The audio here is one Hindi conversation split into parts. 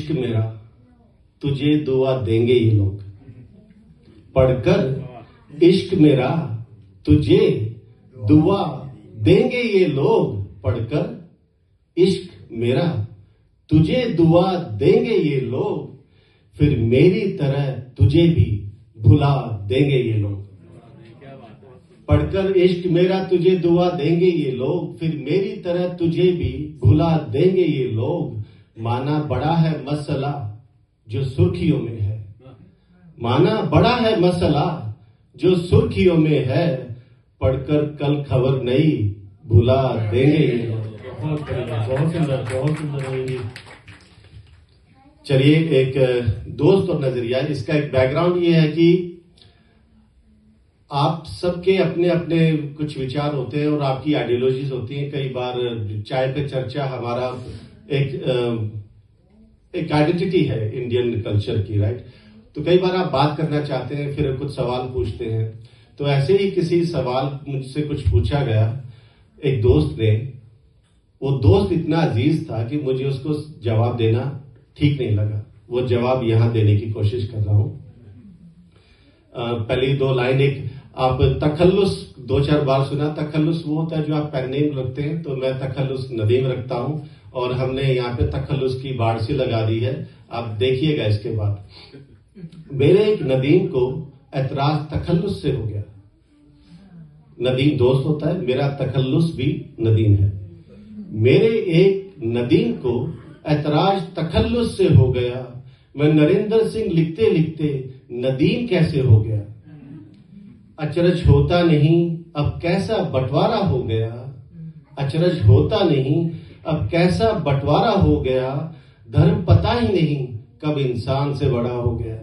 इश्क मेरा तुझे दुआ देंगे ये लोग। पढ़कर इश्क मेरा तुझे दुआ देंगे ये लोग। पढ़कर इश्क मेरा तुझे दुआ देंगे ये लोग। फिर मेरी तरह तुझे भी भुला देंगे ये लोग। पढ़कर इश्क मेरा तुझे दुआ देंगे ये लोग। फिर मेरी तरह तुझे भी भुला देंगे ये लोग। माना बड़ा है मसला जो सुर्खियों में है। माना बड़ा है मसला जो सुर्खियों में है। पढ़कर कल खबर नहीं भुला देंगे ये लोग। बहुत सुंदर। चलिए, एक दोस्त और नजरिया। इसका एक बैकग्राउंड ये है कि आप सबके अपने अपने कुछ विचार होते हैं और आपकी आइडियोलॉजीज होती हैं। कई बार चाय पे चर्चा हमारा एक आइडेंटिटी है इंडियन कल्चर की, राइट। तो कई बार आप बात करना चाहते हैं, फिर कुछ सवाल पूछते हैं। तो ऐसे ही किसी सवाल मुझसे कुछ पूछा गया एक दोस्त ने। वो दोस्त इतना अजीज था कि मुझे उसको जवाब देना ठीक नहीं लगा। वो जवाब यहां देने की कोशिश कर रहा हूं। पहली दो लाइन, एक आप तखल्लुस 2-4 बार सुना। तखल्लुस वो होता है जो आप पेन नेम रखते हैं। तो मैं तखल्लुस नदीम रखता हूं और हमने यहाँ पे तखल्लुस की बाढ़ सी लगा दी है। आप देखिएगा इसके बाद। मेरे एक नदीम को एतराज तखल्लुस से हो गया। नदीम दोस्त होता है, मेरा तखल्लुस भी नदीम है। मेरे एक नदीम को एतराज तखल्लुस से हो गया। मैं नरेंद्र सिंह लिखते लिखते नदीम कैसे हो गया। अचरज होता नहीं अब कैसा बंटवारा हो गया। अचरज होता नहीं अब कैसा बंटवारा हो गया। धर्म पता ही नहीं कब इंसान से बड़ा हो गया।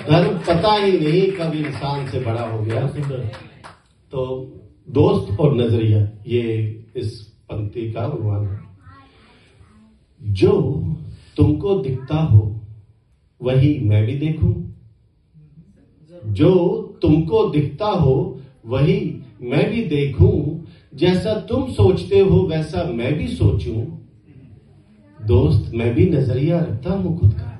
धर्म पता ही नहीं कब इंसान से बड़ा हो गया। तो दोस्त और नजरिया, ये इस पंक्ति का उन्वान है। जो तुमको दिखता हो वही मैं भी देखूं। जो तुमको दिखता हो वही मैं भी देखूं। जैसा तुम सोचते हो वैसा मैं भी सोचूं। दोस्त मैं भी नजरिया रखता हूं खुद का।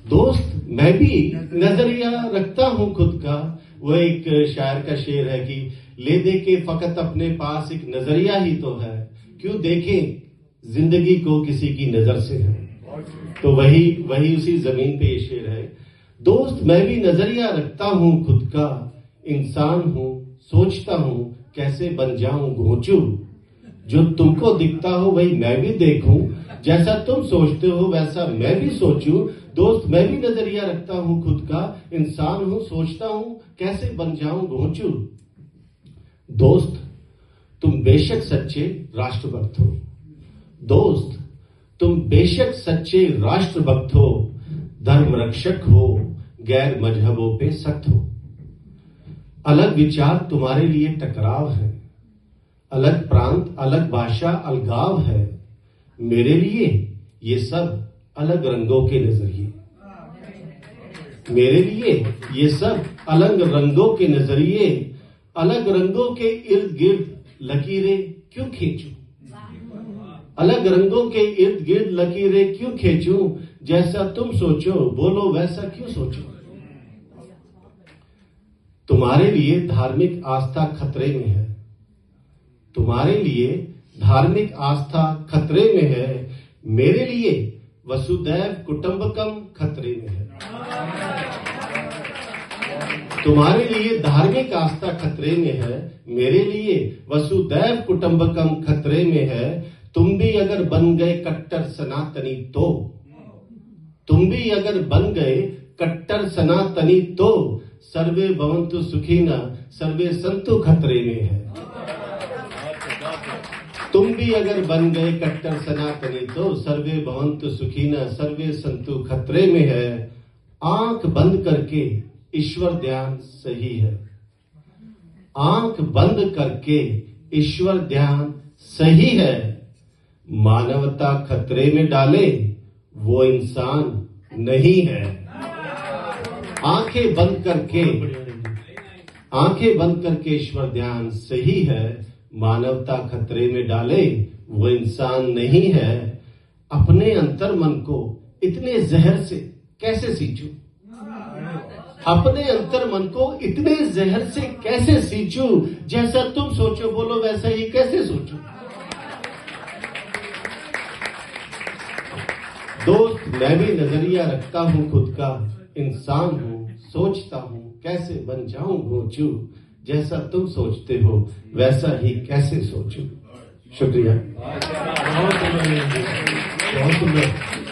दोस्त मैं भी नजरिया रखता हूं खुद का। वो एक शायर का शेर है कि ले दे के फकत अपने पास एक नजरिया ही तो है। क्यों देखें जिंदगी को किसी की नजर से है। तो वही उसी जमीन पे ये शेर है। दोस्त मैं भी नजरिया रखता हूं खुद का। इंसान हूं सोचता हूं कैसे बन जाऊं घोंचू। जो तुमको दिखता हो वही मैं भी देखूं। जैसा तुम सोचते हो वैसा मैं भी सोचूं। दोस्त मैं भी नजरिया रखता हूं खुद का। इंसान हूं सोचता हूं कैसे बन जाऊं घोंचू। दोस्त तुम बेशक सच्चे राष्ट्रभक्त हो। दोस्त तुम बेशक सच्चे राष्ट्रभक्त हो। धर्म रक्षक हो गैर मजहबों पे सख्त हो। अलग विचार तुम्हारे लिए टकराव है। अलग प्रांत अलग भाषा अलगाव है। मेरे लिए ये सब अलग रंगों के नजरिए। मेरे लिए ये सब अलग रंगों के नजरिए। अलग रंगों के इर्द गिर्द लकीरें क्यों खींचूं। अलग रंगों के इर्द गिर्द लकीरें क्यों खींचूं। जैसा तुम सोचो बोलो वैसा क्यों सोचो। तुम्हारे लिए धार्मिक आस्था खतरे में है। तुम्हारे लिए धार्मिक आस्था खतरे में है। मेरे लिए वसुदैव कुटुंबकम खतरे में है। तुम्हारे लिए धार्मिक आस्था खतरे में है। मेरे लिए वसुदैव कुटुंबकम खतरे में है। तुम भी अगर बन गए कट्टर सनातनी तो। तुम भी अगर बन गए कट्टर सनातनी तो। सर्वे भवन्तु सुखिनः सर्वे संतु खतरे में है। तुम भी अगर बन गए कट्टर सनातनी तो। सर्वे भवन्तु सुखिनः सर्वे संतु खतरे में है। आंख बंद करके ईश्वर ध्यान सही है। आंख बंद करके ईश्वर ध्यान सही है। मानवता खतरे में डाले वो इंसान नहीं है। आंखें बंद करके ईश्वर ध्यान सही है। मानवता खतरे में डाले वो इंसान नहीं है। अपने अंतर मन को इतने जहर से कैसे सींचूं, अपने अंतर मन को इतने जहर से कैसे सींचूं, जैसा तुम सोचो बोलो वैसा ही कैसे सोचूं। दोस्त मैं भी नजरिया रखता हूं खुद का, इंसान हूं सोचता हूं कैसे बन जाऊं घोंचू, जैसा तुम सोचते हो वैसा ही कैसे सोचूं। शुक्रिया। बहुत सुंदर, बहुत सुंदर।